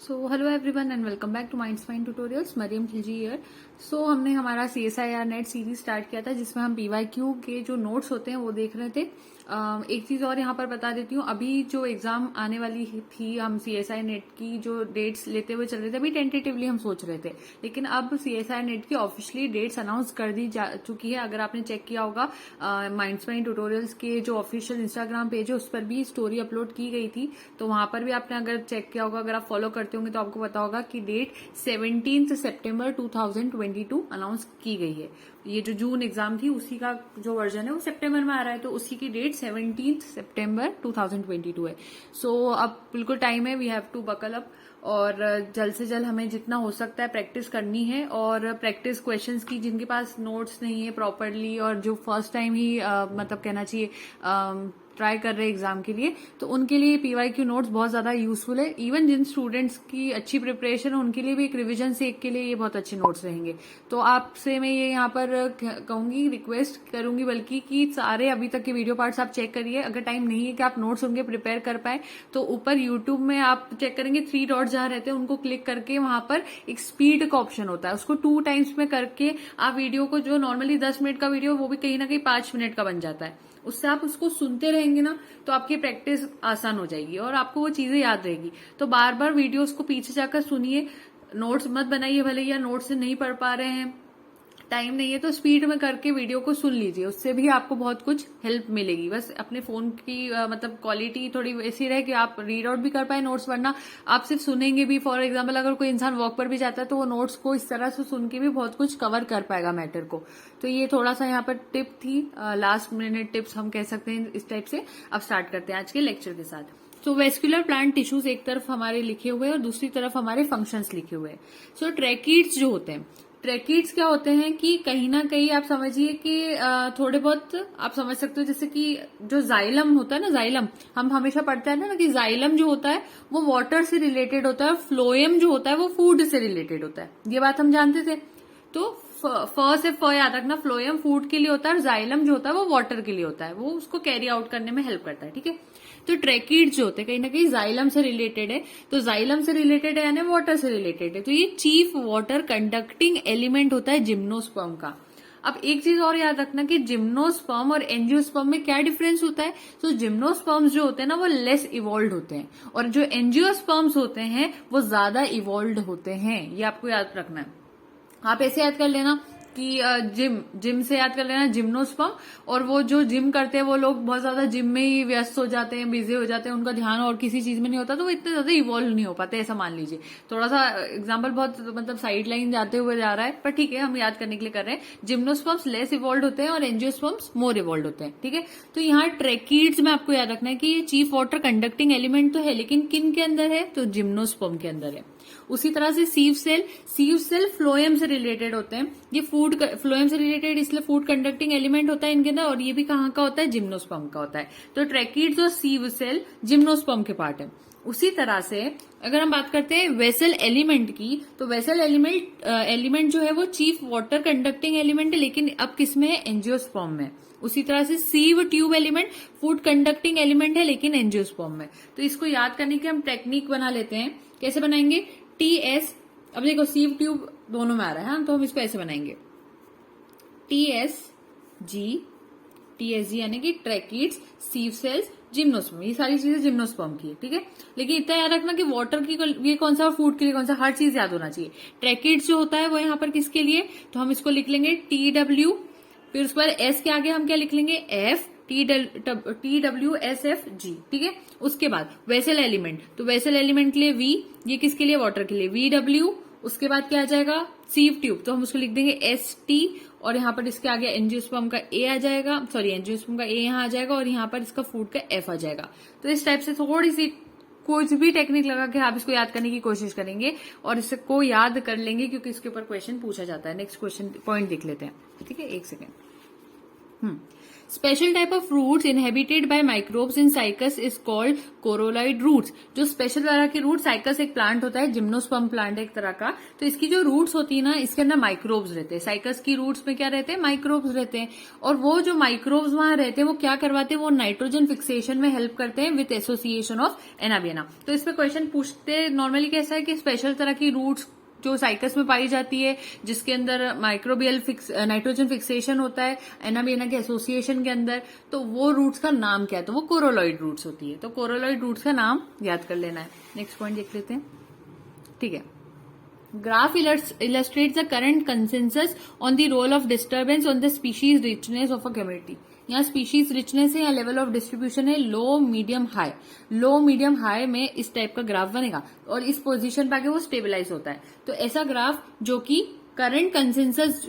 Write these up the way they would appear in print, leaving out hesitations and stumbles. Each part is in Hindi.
So hello everyone and welcome back to minds mind tutorials. Mariyam Khilji here. So हमने हमारा CSIR नेट सीरीज स्टार्ट किया था जिसमें हम PYQ के जो नोट्स होते हैं वो देख रहे थे। एक चीज और यहाँ पर बता देती हूँ, अभी जो एग्जाम आने वाली थी हम CSI नेट की जो डेट्स लेते हुए चल रहे थे, अभी टेंटेटिवली हम सोच रहे थे, लेकिन अब CSI नेट की ऑफिशियली डेट्स अनाउंस कर दी जा चुकी है। अगर आपने चेक किया होगा माइंड्स माइंड ट्यूटोरियल्स के जो ऑफिशियल इंस्टाग्राम पेज है उस पर भी स्टोरी अपलोड की गई थी, तो वहां पर भी आपने अगर चेक किया होगा, अगर आप फॉलो करते होंगे तो आपको पता होगा कि डेट 17 सितंबर 2022 अनाउंस की गई है। ये जो जून एग्जाम थी उसी का जो वर्जन है वो सितंबर में आ रहा है, तो उसी की डेट 17 सितंबर 2022 है। सो अब बिल्कुल टाइम है, we have to buckle up और जल्द से जल्द हमें जितना हो सकता है प्रैक्टिस करनी है। और प्रैक्टिस क्वेश्चंस की जिनके पास नोट्स नहीं है प्रॉपरली और जो फर्स्ट टाइम ही मतलब कहना चाहिए ट्राई कर रहे हैं एग्जाम के लिए, तो उनके लिए PYQ नोट्स बहुत ज्यादा यूजफुल है। इवन जिन स्टूडेंट्स की अच्छी प्रिपरेशन है उनके लिए भी एक रिवीजन से एक के लिए ये बहुत अच्छे नोट्स रहेंगे। तो आपसे मैं ये यहाँ पर कहूंगी, रिक्वेस्ट करूंगी बल्कि, कि सारे अभी तक के वीडियो पार्ट्स आप चेक करिए। अगर टाइम नहीं है कि आप नोट्स उनके प्रिपेयर कर पाए तो ऊपर यूट्यूब में आप चेक करेंगे 3 डॉट जहां रहते हैं उनको क्लिक करके वहां पर एक स्पीड का ऑप्शन होता है, उसको 2 टाइम्स में करके आप वीडियो को, जो नॉर्मली 10 मिनट का वीडियो वो भी कहीं ना कहीं 5 मिनट का बन जाता है, उससे आप उसको सुनते रहेंगे ना तो आपकी प्रैक्टिस आसान हो जाएगी और आपको वो चीजें याद रहेगी। तो बार बार वीडियोस को पीछे जाकर सुनिए, नोट्स मत बनाइए। भले या नोट्स से नहीं पढ़ पा रहे हैं, टाइम नहीं है, तो स्पीड में करके वीडियो को सुन लीजिए, उससे भी आपको बहुत कुछ हेल्प मिलेगी। बस अपने फोन की मतलब क्वालिटी थोड़ी ऐसी रहे कि आप रीड आउट भी कर पाए नोट्स, वरना आप सिर्फ सुनेंगे भी। फॉर एग्जाम्पल अगर कोई इंसान वॉक पर भी जाता है तो वो नोट्स को इस तरह से सुन के भी बहुत कुछ कवर कर पाएगा मैटर को। तो ये थोड़ा सा यहाँ पर टिप थी, लास्ट मिनट टिप्स हम कह सकते हैं इस टाइप से। अब स्टार्ट करते हैं आज के लेक्चर के साथ। सो वेस्कुलर प्लांट टिश्यूज एक तरफ हमारे लिखे हुए हैं और दूसरी तरफ हमारे फंक्शंस लिखे हुए हैं। सो ट्रैकीड्स जो होते हैं, ट्रैकीड्स क्या होते हैं कि कहीं ना कहीं आप समझिए कि थोड़े बहुत आप समझ सकते हो, जैसे कि जो जाइलम होता है ना, जाइलम हम हमेशा पढ़ते हैं ना कि जाइलम जो होता है वो वाटर से रिलेटेड होता है और फ्लोएम जो होता है वो फूड से रिलेटेड होता है। ये बात हम जानते थे। तो फ से फ याद रखना, फ्लोएम फूड के लिए होता है और जाइलम जो होता है वो वाटर के लिए होता है, वो उसको कैरी आउट करने में हेल्प करता है। ठीक है, तो ट्रैकीड जो होते हैं कहीं ना कहीं जाइलम से रिलेटेड है, तो जाइलम से रिलेटेड है यानी वाटर से रिलेटेड है, तो ये चीफ वाटर कंडक्टिंग एलिमेंट होता है जिम्नोस्पर्म का। अब एक चीज और याद रखना कि जिम्नोस्पर्म और एंजियोस्पर्म में क्या डिफरेंस होता है। तो जिम्नोस्पर्म्स जो होते हैं ना वो लेस इवॉल्व होते हैं और जो एंजियोस्पर्म्स होते हैं वो ज्यादा इवॉल्व होते हैं। ये आपको याद रखना है। आप ऐसे याद कर लेना कि जिम से याद कर लेना जिम्नोस्पर्म, और वो जो जिम करते हैं वो लोग बहुत ज्यादा जिम में ही व्यस्त हो जाते हैं, बिजी हो जाते हैं, उनका ध्यान और किसी चीज में नहीं होता, तो वो इतने ज्यादा इवॉल्व नहीं हो पाते, ऐसा मान लीजिए। थोड़ा सा एग्जाम्पल बहुत मतलब साइड लाइन जाते हुए जा रहा है, पर ठीक है, हम याद करने के लिए कर रहे हैं। जिम्नोस्पर्म्स लेस इवॉल्व होते हैं और एंजियोस्पर्म्स मोर इवॉल्व होते हैं। ठीक है, तो यहाँ ट्रैकीड्स में आपको याद रखना है कि ये चीफ वाटर कंडक्टिंग एलिमेंट तो है, लेकिन किन के अंदर है, तो जिम्नोस्पर्म के अंदर है। उसी तरह से सीव सेल फ्लोएम से रिलेटेड होते हैं। ये फूड फ्लोएम से रिलेटेड इसलिए फूड कंडक्टिंग एलिमेंट होता है इनके अंदर, और ये भी कहाँ का होता है, जिम्नोस्पर्म का होता है। तो ट्रैकीड्स और सीव सेल जिम्नोस्पर्म के पार्ट है। उसी तरह से अगर हम बात करते हैं वेसल एलिमेंट की, तो वेसल एलिमेंट जो है वो चीफ वाटर कंडक्टिंग एलिमेंट है, लेकिन अब किसमें है, एंजियोस्पर्म में। उसी तरह से sieve tube element food conducting element है लेकिन एंजियोस्पर्म में। तो इसको याद करने की हम टेक्निक बना लेते हैं। कैसे बनाएंगे, TS, अब देखो सीव ट्यूब दोनों में आ रहा है, तो हम इसको ऐसे बनाएंगे TSG यानी कि ट्रैकीड्स, सीव सेल्स, जिम्नोस्पर्म, ये सारी चीजें जिम्नोस्पर्म की है। ठीक है, लेकिन इतना याद रखना कि वाटर की ये कौन सा और फूड के लिए कौन सा, हर चीज याद होना चाहिए। ट्रैकीड्स जो होता है वो यहाँ पर किसके लिए, तो हम इसको लिख लेंगे TW, फिर उसके बाद S के आगे हम क्या लिख लेंगे, F, TWSFG। ठीक है, उसके बाद वेसल एलिमेंट, तो वेसल एलिमेंट के लिए V, ये किसके लिए, वाटर के लिए, VW। उसके बाद क्या आ जाएगा, सीव ट्यूब, तो हम उसको लिख देंगे ST, और यहाँ पर इसके आगे एंजियोस्पर्म का A आ जाएगा, सॉरी एंजियोस्पर्म का A यहाँ आ जाएगा, और यहाँ पर इसका फूड का F आ जाएगा। तो इस टाइप से थोड़ी सी कुछ भी टेक्निक लगा के आप इसको याद करने की कोशिश करेंगे और इसको याद कर लेंगे, क्योंकि इसके ऊपर क्वेश्चन पूछा जाता है। नेक्स्ट क्वेश्चन पॉइंट देख लेते हैं। ठीक है, एक second. Special type of roots inhabited by microbes in cycas is called coralloid roots. जो स्पेशल तरह के रूट, साइकस एक प्लांट होता है, जिम्नोस्पर्म प्लांट एक तरह का, तो इसकी जो रूट्स होती है ना, इसके अंदर माइक्रोब्स रहते हैं। साइकस की रूट्स में क्या रहते हैं? माइक्रोब्स रहते हैं। और वो जो माइक्रोब्स वहां रहते हैं वो क्या करवाते हैं? वो नाइट्रोजन फिक्सेशन में हेल्प करते हैं विथ एसोसिएशन ऑफ NaBNA। तो इसमें क्वेश्चन पूछते नॉर्मली कैसा है कि स्पेशल तरह की रूट्स जो साइकस में पाई जाती है, जिसके अंदर माइक्रोबियल नाइट्रोजन फिक्सेशन होता है NaBNA के एसोसिएशन के अंदर, तो वो रूट्स का नाम क्या है? तो वो कोरोलॉइड रूट्स होती है। तो कोरोलॉइड रूट्स का नाम याद कर लेना है। नेक्स्ट पॉइंट देख लेते हैं, ठीक है। Graph illustrates the current consensus on the role of disturbance on the species richness of a community। यहाँ स्पीशीज रिचनेस है या लेवल ऑफ डिस्ट्रीब्यूशन है लो मीडियम हाई। लो मीडियम हाई में इस टाइप का ग्राफ बनेगा और इस पोजीशन पे आके वो स्टेबलाइज होता है। तो ऐसा ग्राफ जो कि करंट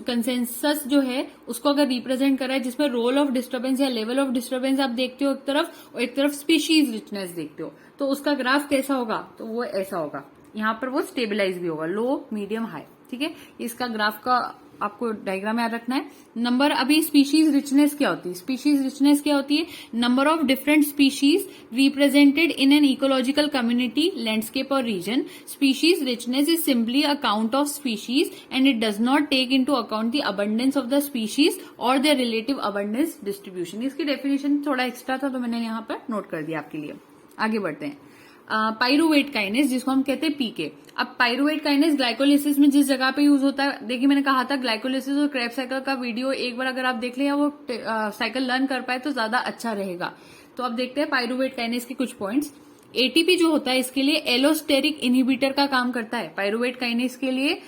कंसेंसस जो है उसको अगर रिप्रेजेंट करा है, जिसमें रोल ऑफ डिस्टर्बेंस या लेवल ऑफ डिस्टर्बेंस आप देखते हो एक तरफ, और एक तरफ स्पीशीज रिचनेस देखते हो, तो उसका ग्राफ कैसा होगा? तो वो ऐसा होगा। यहाँ पर वो स्टेबलाइज भी होगा, लो मीडियम हाई, ठीक है। इसका ग्राफ का आपको डायग्राम याद रखना है। नंबर, अभी स्पीशीज रिचनेस क्या होती है? स्पीशीज रिचनेस क्या होती है? Number of different species represented in an ecological community, landscape और region. Species richness is simply a count of species and it does not take into account the abundance of the species और देयर रिलेटिव अबंडेंस डिस्ट्रीब्यूशन। इसकी डेफिनेशन थोड़ा एक्स्ट्रा था तो मैंने यहाँ पर नोट कर दिया आपके लिए। आगे बढ़ते हैं। पाइरुवेट काइनेस, जिसको हम कहते हैं पीके। अब पाइरुवेट काइनेस ग्लाइकोलिसिस में जिस जगह पे यूज होता है, देखिए मैंने कहा था ग्लाइकोलिसिस और क्रेब्स साइकिल का वीडियो एक बार अगर आप देख ले या वो साइकिल लर्न कर पाए तो ज्यादा अच्छा रहेगा। तो अब देखते हैं पाइरुवेट काइनेस के कुछ पॉइंट्स। एटीपी जो होता है इसके लिए एलोस्टेरिक इनहिबिटर का काम करता है। पाइरुवेट काइनेस के लिए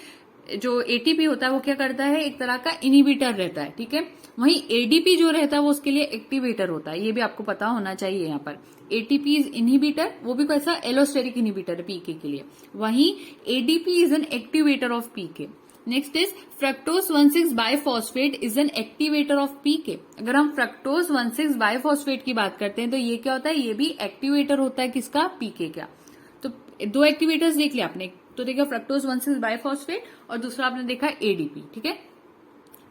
जो एटीपी होता है वो क्या करता है? एक तरह का इनहिबिटर रहता है, ठीक है। वहीं एडीपी जो रहता है वो उसके लिए एक्टिवेटर होता है। ये भी आपको पता होना चाहिए। यहाँ पर एटीपी इज इनहिबिटर, वो भी कैसा? एलोस्टेरिक इनहिबिटर है पीके के लिए। वहीं ADP is an activator of PK. Next is fructose 1,6 biphosphate is an activator of PK. अगर हम फ्रक्टोज 1,6 बाइफॉस्फेट की बात करते हैं तो ये क्या होता है? ये भी एक्टिवेटर होता है। किसका? पीके का। तो दो एक्टिवेटर्स देख लिया आपने, तो देखा फ्रक्टोज 1,6 बाइफॉस्फेट और दूसरा आपने देखा एडीपी, ठीक है।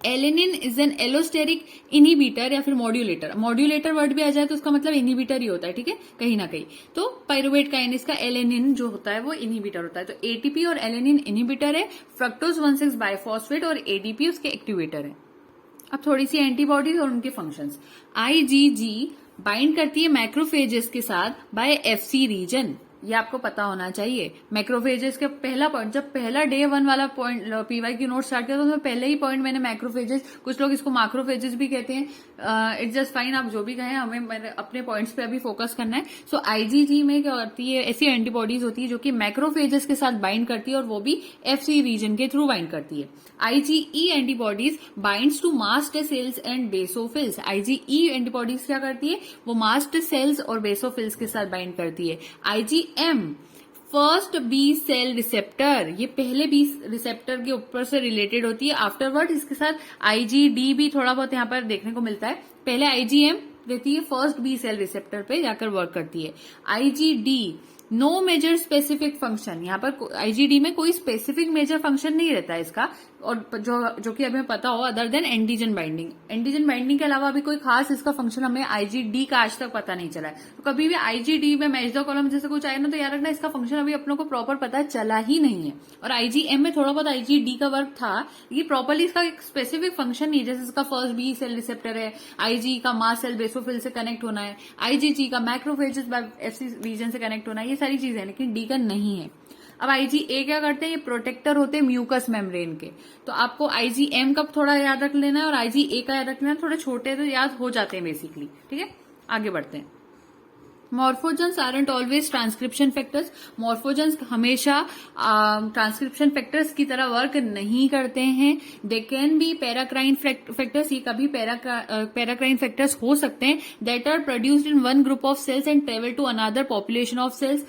Alanine is an allosteric inhibitor या फिर मॉड्यूलेटर। मॉड्यूलेटर वर्ड भी आ जाए तो उसका मतलब इनहिबिटर ही होता है, ठीक है, कहीं ना कहीं। तो पाइरुवेट काइनेस का एलेनिन जो होता है वो इनहिबिटर होता है। तो एटीपी और एलेनिन इनहिबिटर है, फ्रक्टोज 1,6 बाइफॉस्फेट और एडीपी उसके एक्टिवेटर है। अब थोड़ी सी एंटीबॉडीज और उनके फंक्शंस। आईजीजी बाइंड करती है मैक्रोफेजेस के साथ बाय एफसी रीजन। ये आपको पता होना चाहिए। मैक्रोफेजेस का पहला पॉइंट, जब पहला डे 1 वाला पॉइंट पीवाई की नोट स्टार्ट किया तो उसमें पहले ही पॉइंट मैंने मैक्रोफेजेस, कुछ लोग इसको माक्रोफेजेस भी कहते हैं, इट्स जस्ट फाइन, आप जो भी कहें, हमें अपने पॉइंट्स पे अभी फोकस करना है। सो आईजीजी में क्या होती है? ऐसी एंटीबॉडीज होती है जो कि मैक्रोफेजेस के साथ बाइंड करती है और वो भी एफसी रीजन के थ्रू बाइंड करती है। IgE antibodies binds to mast cells and basophils. IgE antibodies क्या करती है? वो मास्ट सेल्स और बेसोफिल्स के साथ बाइंड करती है। IgM first B cell receptor, ये पहले बी रिसेप्टर के ऊपर से रिलेटेड होती है। आफ्टरवर्ड इसके साथ आईजीडी भी थोड़ा बहुत यहाँ पर देखने को मिलता है। पहले आईजीएम रहती है फर्स्ट बी सेल रिसेप्टर पे जाकर वर्क करती है। IgD no major specific function, यहाँ पर आईजीडी में कोई स्पेसिफिक मेजर फंक्शन नहीं रहता है इसका, और जो कि हमें पता हो, other than antigen binding. Antigen binding के अलावा भी कोई खास इसका फंक्शन हमें आईजीडी का आज तक पता नहीं चला है। तो कभी भी आईजीडी में मैच द कॉलम जैसे कुछ आए ना तो याद रखना इसका फंक्शन अभी अपनों को प्रॉपर पता चला ही नहीं है। और आईजीएम में थोड़ा बहुत आईजीडी का वर्क था, ये प्रॉपरली इसका एक स्पेसिफिक फंक्शन नहीं है। जैसे इसका फर्स्ट बी सेल रिसेप्टर है, आईजी का मास सेल बेसोफिल से कनेक्ट होना है, आईजीजी का मैक्रोफेजेस एफसी रीजन से कनेक्ट होना है, ये सारी चीजें, लेकिन डी का नहीं है। अब आईजीए क्या करते हैं? ये प्रोटेक्टर होते हैं म्यूकस मेम्ब्रेन के। तो आपको आईजीएम का थोड़ा याद रख लेना है और आईजीए का याद रखना है। थोड़े छोटे तो याद हो जाते हैं बेसिकली, ठीक है। आगे बढ़ते हैं। Morphogens aren't always transcription factors. मॉर्फोजेंस हमेशा ट्रांसक्रिप्शन फैक्टर्स की तरह वर्क नहीं करते हैं। They can be paracrine factors, ये कभी पैराक्राइन फैक्टर्स हो सकते हैं, that are produced in one group of cells and travel to another population of cells.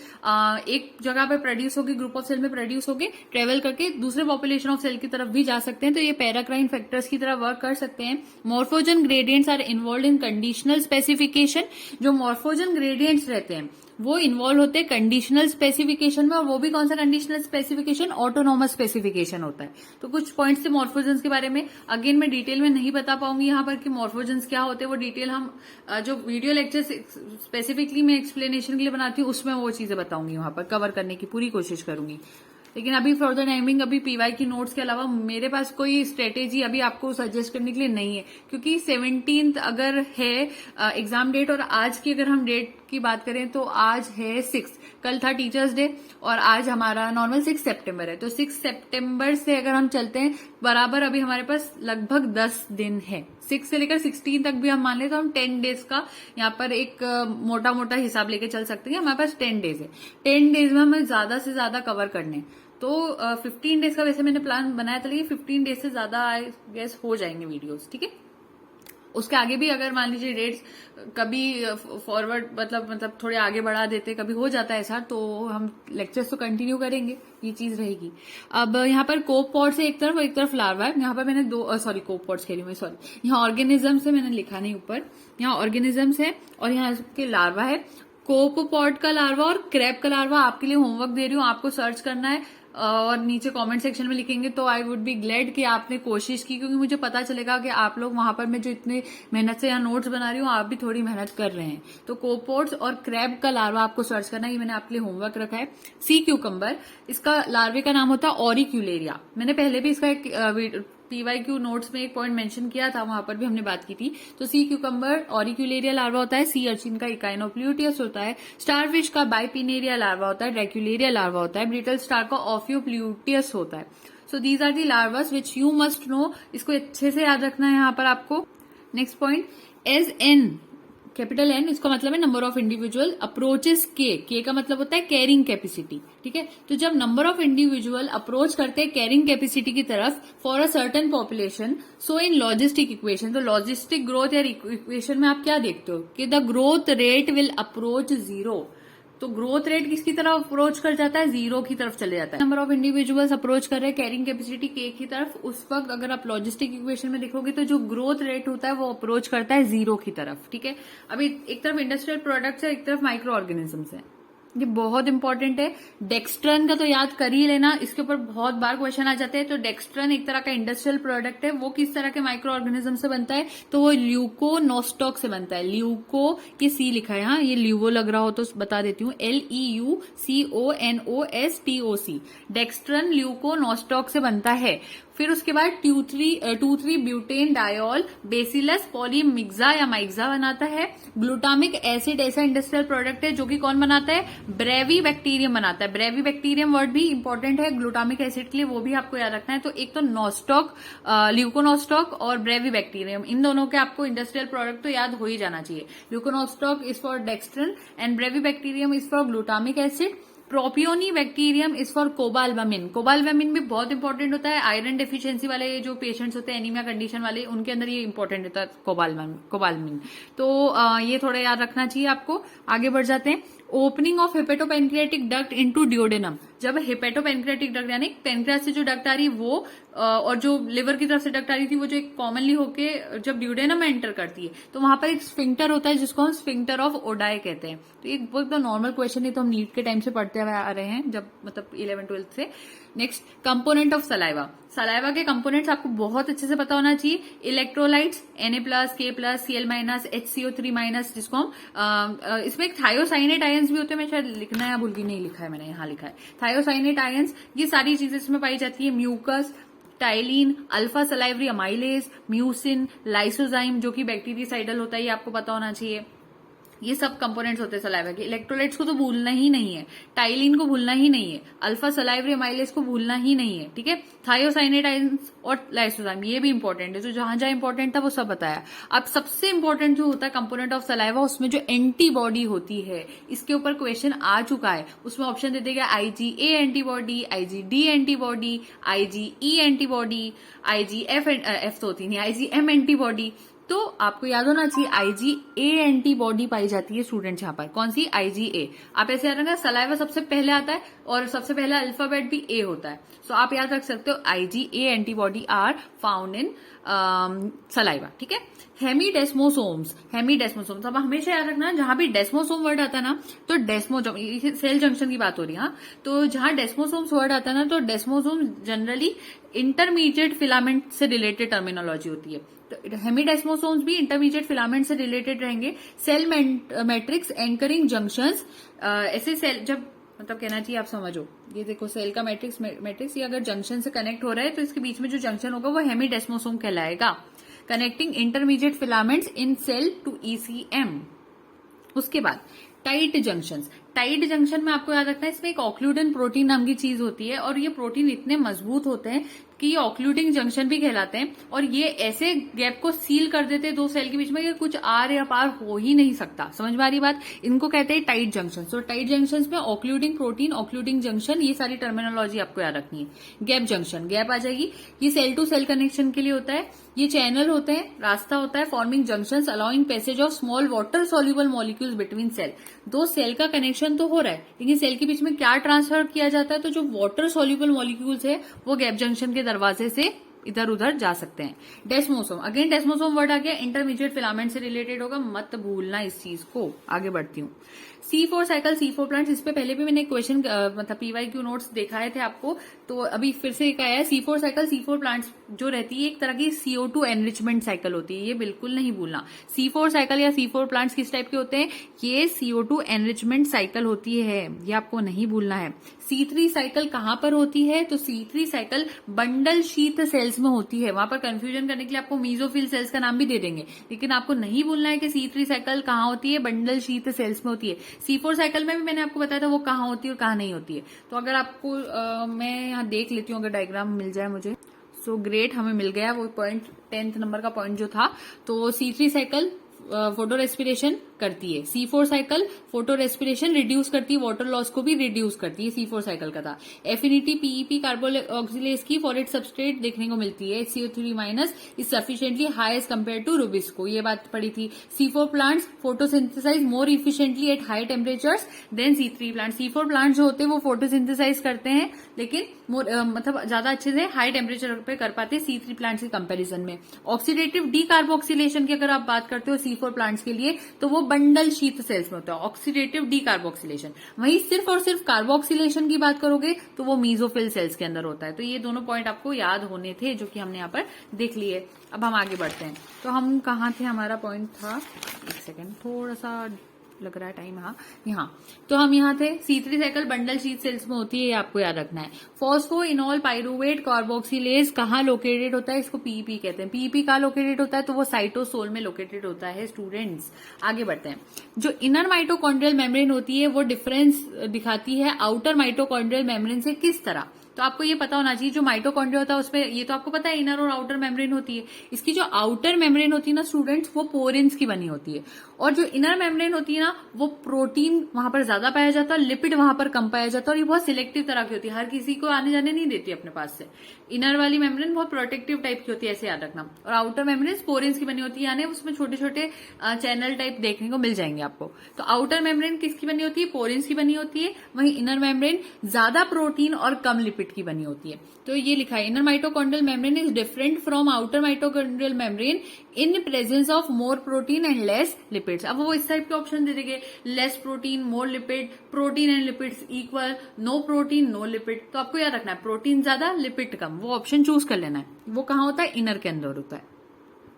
एक जगह पे प्रोड्यूस होगी, ग्रुप ऑफ सेल में प्रोड्यूस होके ट्रेवल करके दूसरे पॉपुलेशन ऑफ सेल की तरफ भी जा सकते हैं। तो ये पैराक्राइन फैक्टर्स की तरह वर्क कर सकते हैं। Morphogen gradients are involve in conditional specification. जो मॉर्फोजन ग्रेडियंट्स रहते हैं वो इन्वॉल्व होते हैं कंडीशनल स्पेसिफिकेशन में, और वो भी कौन सा कंडीशनल स्पेसिफिकेशन, ऑटोनॉमस स्पेसिफिकेशन होता है। तो कुछ पॉइंट्स थे मॉर्फोजेंस के बारे में, अगेन मैं डिटेल में नहीं बता पाऊंगी यहाँ पर कि मॉर्फोजेंस क्या होते हैं, वो डिटेल हम जो वीडियो लेक्चर स्पेसिफिकली मैं एक्सप्लेनेशन के लिए बनाती हूँ उसमें वो चीजें बताऊंगी, वहां पर कवर करने की पूरी कोशिश करूंगी। लेकिन अभी फॉर द टाइमिंग अभी पीवाई की नोट्स के अलावा मेरे पास कोई स्ट्रेटेजी अभी आपको सजेस्ट करने के लिए नहीं है, क्योंकि 17th अगर है एग्जाम डेट, और आज की अगर हम डेट की बात करें तो आज है 6, कल था टीचर्स डे और आज हमारा नॉर्मल 6 सितंबर है। तो 6 सितंबर से अगर हम चलते हैं बराबर अभी हमारे पास लगभग 10 दिन है, 6 से लेकर 16 तक भी हम मान ले तो हम 10 डेज का यहाँ पर एक मोटा मोटा हिसाब लेके चल सकते हैं। हमारे पास 10 डेज है, 10 डेज में हमें ज्यादा से ज्यादा कवर करने, तो 15 डेज का वैसे मैंने प्लान बनाया था, लेकिन 15 डेज से ज्यादा आई गेस हो जाएंगे वीडियोस, ठीक है। उसके आगे भी अगर मान लीजिए डेट्स कभी फॉरवर्ड मतलब थोड़े आगे बढ़ा देते, कभी हो जाता है ऐसा, तो हम लेक्चर्स तो कंटिन्यू करेंगे, ये चीज रहेगी। अब यहाँ पर कोप पॉड्स है एक तरफ और एक तरफ लार्वा है। यहाँ पर मैंने कोप पॉड्स कह रही हूँ मैं, सॉरी, यहाँ ऑर्गेनिजम्स है, मैंने लिखा नहीं ऊपर, यहाँ ऑर्गेनिजम्स है और यहाँ के लार्वा है। कोपोपॉड का लार्वा और क्रैब का लार्वा आपके लिए होमवर्क दे रही हूँ, आपको सर्च करना है और नीचे कमेंट सेक्शन में लिखेंगे तो आई वुड बी ग्लैड कि आपने कोशिश की, क्योंकि मुझे पता चलेगा कि आप लोग वहां पर मैं जो इतने मेहनत से यहाँ नोट्स बना रही हूँ आप भी थोड़ी मेहनत कर रहे हैं। तो कोपोड्स और क्रैब का लार्वा आपको सर्च करना है, ये मैंने आपके लिए होमवर्क रखा है। सी क्यूकम्बर, इसका लार्वे का नाम होता है ऑरिक्यूलेरिया। मैंने पहले भी इसका एक पीवाईक्यू नोट्स में एक पॉइंट मेंशन किया था, वहां पर भी हमने बात की थी। तो सी क्यूकम्बर ऑरिक्यूलेरिया लार्वा होता है, सी अर्चिन का इकाइनोप्ल्यूटियस होता है, स्टारफिश का बाइपिनेरिया लार्वा होता है, ड्रैक्यूलेरिया लार्वा होता है, ब्रिटल स्टार का ऑफियोप्ल्यूटियस होता है। So these are the larvas which you must know, इसको अच्छे से याद रखना है यहाँ पर आपको। Next point, as N, capital N, इसका मतलब है नंबर ऑफ इंडिविजुअल अप्रोचेस के का मतलब होता है कैरिंग कैपेसिटी, ठीक है। तो जब नंबर ऑफ इंडिविजुअल अप्रोच करते हैं कैरिंग कैपेसिटी की तरफ for a certain population, so in logistic equation, तो लॉजिस्टिक ग्रोथ या इक्वेशन में आप क्या देखते हो कि the growth rate will approach 0। तो ग्रोथ रेट किसकी तरफ अप्रोच कर जाता है, 0 की तरफ चले जाता है। नंबर ऑफ इंडिविजुअल्स अप्रोच कर रहे हैं कैरिंग कैपेसिटी के की तरफ, उस वक्त अगर आप लॉजिस्टिक इक्वेशन में देखोगे तो जो ग्रोथ रेट होता है वो अप्रोच करता है 0 की तरफ, ठीक है। अभी एक तरफ इंडस्ट्रियल प्रोडक्ट्स है, एक तरफ माइक्रो ऑर्गेनिजम्स है, ये बहुत इंपॉर्टेंट है। डेक्स्ट्रन का तो याद कर ही लेना, इसके ऊपर बहुत बार क्वेश्चन आ जाते हैं। तो डेक्स्ट्रन एक तरह का इंडस्ट्रियल प्रोडक्ट है, वो किस तरह के माइक्रो ऑर्गेनिज्म से बनता है, तो वो ल्यूकोनोस्टॉक से बनता है। ल्यूको, ये सी लिखा है, हाँ ये ल्यूवो लग रहा हो तो बता देती हूँ, LEUCONOSTOC, डेक्स्ट्रन ल्यूकोनोस्टॉक से बनता है। फिर उसके बाद 2,3 ब्यूटेन डायोल बेसिलस पॉलीमिक्सा या माइक्सा बनाता है। ग्लूटामिक एसिड ऐसा इंडस्ट्रियल प्रोडक्ट है जो कि कौन बनाता है, ब्रेवी बैक्टीरियम बनाता है। ब्रेवी बैक्टीरियम वर्ड भी इंपॉर्टेंट है ग्लूटामिक एसिड के लिए, वो भी आपको याद रखना है। तो एक तो नॉस्टॉक, ल्यूकोनोस्टॉक और ब्रेवी बैक्टीरियम, इन दोनों के आपको इंडस्ट्रियल प्रोडक्ट तो याद हो ही जाना चाहिए। Leuconostoc is for dextran and Brevibacterium is for glutamic acid. Propionibacterium is for cobalamin. Cobalamin भी बहुत इंपॉर्टेंट होता है, आयरन डेफिशिएंसी वाले जो पेशेंट्स होते हैं, एनीमिया कंडीशन वाले, उनके अंदर ये इंपॉर्टेंट होता है कोबाल्मिन। तो ये थोड़ा याद रखना चाहिए आपको। आगे बढ़ जाते हैं। Opening of hepatopancreatic duct into duodenum, जब हेपेटोपेनक्रियाटिक डक्ट यानी पेनक्रियास से जो डक्ट आ रही वो और जो लिवर की तरफ से डक्ट आ रही थी वो जो एक कॉमनली होके जब ड्यूडेनम में एंटर करती है तो वहां पर एक स्फिंक्टर होता है जिसको हम स्फिंक्टर ऑफ ओडाई कहते हैं। तो एक बहुत नॉर्मल क्वेश्चन है, तो हम नीट के टाइम से पढ़ते आ रहे हैं, जब मतलब 11th-12th से। Next, component of saliva. Saliva के कंपोनेंट्स आपको बहुत अच्छे से पता होना चाहिए। Electrolytes Na+, K+, Cl-, HCO3-, जिसको हम इसमें एक थायोसाइनेट आयंस भी होते हैं, मैं शायद लिखना है भूल गई, नहीं लिखा है मैंने, यहाँ लिखा है थायोसाइनेट आयंस। ये सारी चीजें इसमें पाई जाती है। Mucus, ptyalin, alpha salivary amylase, mucin, lysozyme जो कि बैक्टीरियासाइडल होता है, ये आपको पता होना चाहिए। ये सब कंपोनेंट्स होते हैं सलाइवा के। इलेक्ट्रोलाइट्स को तो भूलना ही नहीं है, टाइलिन को भूलना ही नहीं है, अल्फा सलाइवरी अमाइलेज को भूलना ही नहीं है, ठीक है। थायोसाइनेट आयंस और लाइसोजाइम ये भी इंपॉर्टेंट है, जो जहां जहां इंपॉर्टेंट था वो सब बताया। अब सबसे इंपॉर्टेंट जो होता है कंपोनेंट ऑफ सलाइवा, उसमें जो एंटीबॉडी होती है, इसके ऊपर क्वेश्चन आ चुका है। उसमें ऑप्शन दे देगा IgA antibody, IgD antibody, IgE antibody, IgF तो होती नहीं, IgM एंटीबॉडी। तो आपको याद होना चाहिए IgA एंटीबॉडी पाई जाती है स्टूडेंट्स यहाँ पर। कौन सी? IgA। आप ऐसे याद रखना, सलाइवा सबसे पहले आता है और सबसे पहला अल्फाबेट भी A होता है। सो आप याद रख सकते हो IgA antibody are found in saliva. ठीक है। हेमीडेस्मोसोम्स, हेमीडेस्मोसोम्स, अब हमेशा याद रखना जहां भी डेस्मोसोम वर्ड आता है ना, तो डेस्मोसोम, सेल जंक्शन की बात हो रही है। हाँ, तो जहां डेस्मोसोम्स वर्ड आता है ना, तो डेस्मोसोम जनरली इंटरमीडिएट फिलामेंट से रिलेटेड टर्मिनोलॉजी होती है। तो हेमीडेस्मोसोम्स भी इंटरमीडिएट फिलामेंट से रिलेटेड रहेंगे। सेल मैट्रिक्स एंकरिंग जंक्शंस, ऐसे सेल जब मतलब कहना चाहिए, आप समझो, ये देखो सेल का मैट्रिक्स ये अगर जंक्शन से कनेक्ट हो रहा है तो इसके बीच में जो जंक्शन होगा वो हेमीडेस्मोसोम कहलाएगा। Connecting intermediate filaments in cell to ECM। उसके बाद टाइट जंक्शंस, टाइट जंक्शन में आपको याद रखना है इसमें एक ऑक्लूडन प्रोटीन नाम की चीज होती है और ये प्रोटीन इतने मजबूत होते हैं कि ये ऑक्लूडिंग जंक्शन भी कहलाते हैं और ये ऐसे गैप को सील कर देते हैं दो सेल के बीच में कि कुछ आर या पार हो ही नहीं सकता। समझ में आ रही बात? इनको कहते हैं टाइट जंक्शन। तो टाइट जंक्शन में ऑक्लूडिंग प्रोटीन, ऑक्लूडिंग जंक्शन, ये सारी टर्मिनोलॉजी आपको याद रखनी है। गैप जंक्शन, गैप आ जाएगी, ये सेल टू सेल कनेक्शन के लिए होता है। ये चैनल होते हैं, रास्ता होता है forming junctions allowing passage of small water soluble molecules between cell. दो सेल का कनेक्शन तो हो रहा है लेकिन सेल के बीच में क्या ट्रांसफर किया जाता है, तो जो वाटर सॉल्युबल मॉलिक्यूल्स है वो गैप जंक्शन के दरवाजे से इधर उधर जा सकते हैं। डेस्मोसोम, अगेन डेस्मोसोम वर्ड आ गया, इंटरमीडिएट फिलामेंट से रिलेटेड होगा, मत भूलना इस चीज को। आगे बढ़ती हूँ। C4 साइकिल, C4 प्लांट्स, इस पे पहले भी मैंने क्वेश्चन मतलब PYQ नोट्स दिखाए थे आपको, तो अभी फिर से एक आया है। C4 साइकिल, C4 प्लांट्स जो रहती है एक तरह की CO2 एनरिचमेंट साइकिल होती है, ये बिल्कुल नहीं भूलना। C4 साइकिल या C4 प्लांट्स किस टाइप के होते हैं? ये CO2 एनरिचमेंट साइकिल होती है, ये आपको नहीं भूलना है। C3 साइकिल कहां पर होती है? तो C3 cycle bundle sheath sales में होती है। वहां पर कंफ्यूजन करने के लिए आपको मीजोफिल सेल्स का नाम भी दे देंगे, लेकिन आपको नहीं भूलना है कि C3 साइकिल कहां होती है? बंडल शीथ सेल्स में होती है। C4 साइकिल में भी मैंने आपको बताया था वो कहां होती है और कहां नहीं होती है। तो अगर आपको मैं यहाँ देख लेती हूँ, अगर डायग्राम मिल जाए मुझे, सो ग्रेट, हमें मिल गया वो पॉइंट, 10th नंबर का पॉइंट जो था। तो C3 साइकिल फोटो रेस्पिरेशन करती है, C4 cycle photo respiration reduce करती है, वाटर लॉस को भी रिड्यूस करती है। C4 साइकिल का था। एफिनिटी PEP कार्बोक्सिलेज की फॉर इट सबस्ट्रेट देखने को मिलती है। HCO3 minus is sufficiently high as compare to rubisco, ये बात पड़ी थी। C4 plants photosynthesize more efficiently at high temperatures than C3 plant. C4 plant जो होते हैं वो फोटोसिंथेसाइज करते हैं लेकिन मतलब ज्यादा अच्छे से हाई टेम्परेचर पे कर पाते हैं C3 प्लांट्स के कंपेरिजन में। ऑक्सीडेटिव डीकार्बोक्सिलेशन की अगर आप बात करते हो C4 प्लांट्स के लिए, तो वो बंडल शीथ सेल्स में होता है, ऑक्सीडेटिव डीकार्बोक्सिलेशन। वहीं सिर्फ और सिर्फ कार्बोक्सिलेशन की बात करोगे तो वो मीजोफिल सेल्स के अंदर होता है। तो ये दोनों पॉइंट आपको याद होने थे जो कि हमने यहाँ पर देख लिए। अब हम आगे बढ़ते हैं। तो हम कहाँ थे? हमारा पॉइंट था, एक सेकेंड, थोड़ा सा लग रहा है टाइम, हाँ यहाँ। तो हम यहाँ थे, C3 cycle bundle sheath sales में होती है, ये आपको याद रखना है। फॉस्फोइनोल पाइरुवेट कार्बोक्सिलेज कहाँ लोकेटेड होता है? इसको PEP कहते हैं। PEP कहाँ लोकेटेड होता है? तो वो साइटोसोल में लोकेटेड होता है स्टूडेंट्स। आगे बढ़ते हैं। जो इनर माइटोकॉन्ड्रियल मेम्ब्रेन होती है वो डिफरेंस दिखाती है आउटर माइटोकॉन्ड्रियल मेम्ब्रेन से किस तरह? तो आपको ये पता होना चाहिए जो माइटोकॉन्ड्रिया होता है उसमें, ये तो आपको पता है इनर और आउटर मेम्ब्रेन होती है। इसकी जो आउटर मेम्ब्रेन होती है ना स्टूडेंट्स, वो पोरेंस की बनी होती है, और जो इनर मेम्ब्रेन होती है ना वो प्रोटीन वहां पर ज्यादा पाया जाता है, लिपिड वहां पर कम पाया जाता है, और ये बहुत सिलेक्टिव तरह की होती है, हर किसी को आने जाने नहीं देती अपने पास से। इनर वाली मेम्ब्रेन बहुत प्रोटेक्टिव टाइप की होती है, ऐसे याद रखना। और आउटर मेम्ब्रेन पोरेंस की बनी होती है, यानी उसमें छोटे छोटे चैनल टाइप देखने को मिल जाएंगे आपको। तो आउटर मेम्ब्रेन किसकी बनी होती है? पोरेंस की बनी होती है। वहीं इनर मेम्ब्रेन ज्यादा प्रोटीन और कम लिपिड की बनी होती है। तो ये लिखा है, inner mitochondrial membrane is different from outer mitochondrial membrane in presence of more protein and less lipids. अब वो इस टाइप के ऑप्शन दे देंगे, less protein, more lipid, protein and lipids equal, no protein no lipid. तो आपको याद रखना है प्रोटीन ज्यादा लिपिड कम, वो ऑप्शन चूज कर लेना है। वो कहाँ होता है? इनर के अंदर होता है।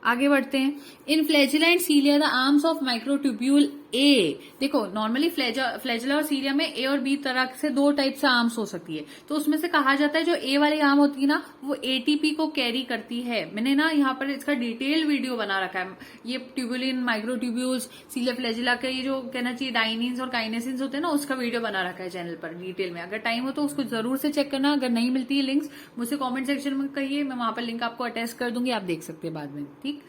आगे बढ़ते हैं। In flagella and cilia the arms of microtubule A. देखो नॉर्मली फ्लैजिला और सीलिया में ए और बी तरह से दो टाइप से आर्म्स हो सकती है। तो उसमें से कहा जाता है जो ए वाली आर्म होती है ना वो एटीपी को कैरी करती है। मैंने ना यहाँ पर इसका डिटेल वीडियो बना रखा है। ये ट्यूबुलिन, माइक्रोट्यूब्यूल्स, सीलिया, फ्लैजिला का ये जो कहना चाहिए डाइनिन्स और काइनेसिन्स होते हैं ना, उसका वीडियो बना रखा है चैनल पर डिटेल में। अगर टाइम हो तो उसको जरूर से चेक करना। अगर नहीं मिलती है लिंक्स मुझसे कॉमेंट सेक्शन में कहिए, मैं वहां पर लिंक आपको अटैच कर दूंगी, आप देख सकते हैं बाद में। ठीक,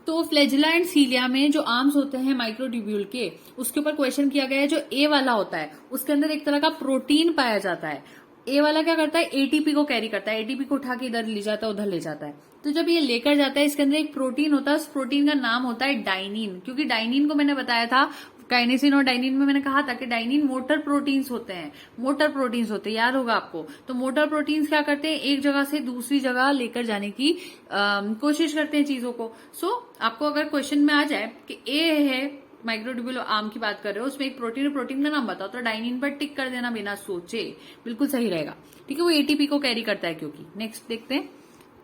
तो फ्लैजिला एंड सीलिया में जो आर्म्स होते हैं माइक्रोट्यूब्यूल के, उसके ऊपर क्वेश्चन किया गया है। जो ए वाला होता है उसके अंदर एक तरह का प्रोटीन पाया जाता है, ए वाला क्या करता है, एटीपी को कैरी करता है, एटीपी को उठा के इधर ले जाता है, उधर ले जाता है। तो जब ये लेकर जाता है, इसके अंदर एक प्रोटीन होता है, उस प्रोटीन का नाम होता है डाइनिन, क्योंकि डाइनिन को मैंने बताया था, काइनेसिन और डाइनिन में मैंने कहा था कि डाइनिन मोटर प्रोटीन्स होते हैं, मोटर प्रोटीन्स होते हैं, याद होगा आपको। तो मोटर प्रोटीन्स क्या करते हैं, एक जगह से दूसरी जगह लेकर जाने की कोशिश करते हैं चीजों को। सो आपको अगर क्वेश्चन में आ जाए कि ए है, माइक्रोट्यूब्यूल आर्म की बात कर रहे हो, उसमें एक प्रोटीन, प्रोटीन का नाम बताओ, तो डाइनिन पर टिक कर देना बिना सोचे, बिल्कुल सही रहेगा। ठीक है, वो एटीपी को कैरी करता है क्योंकि। नेक्स्ट देखते हैं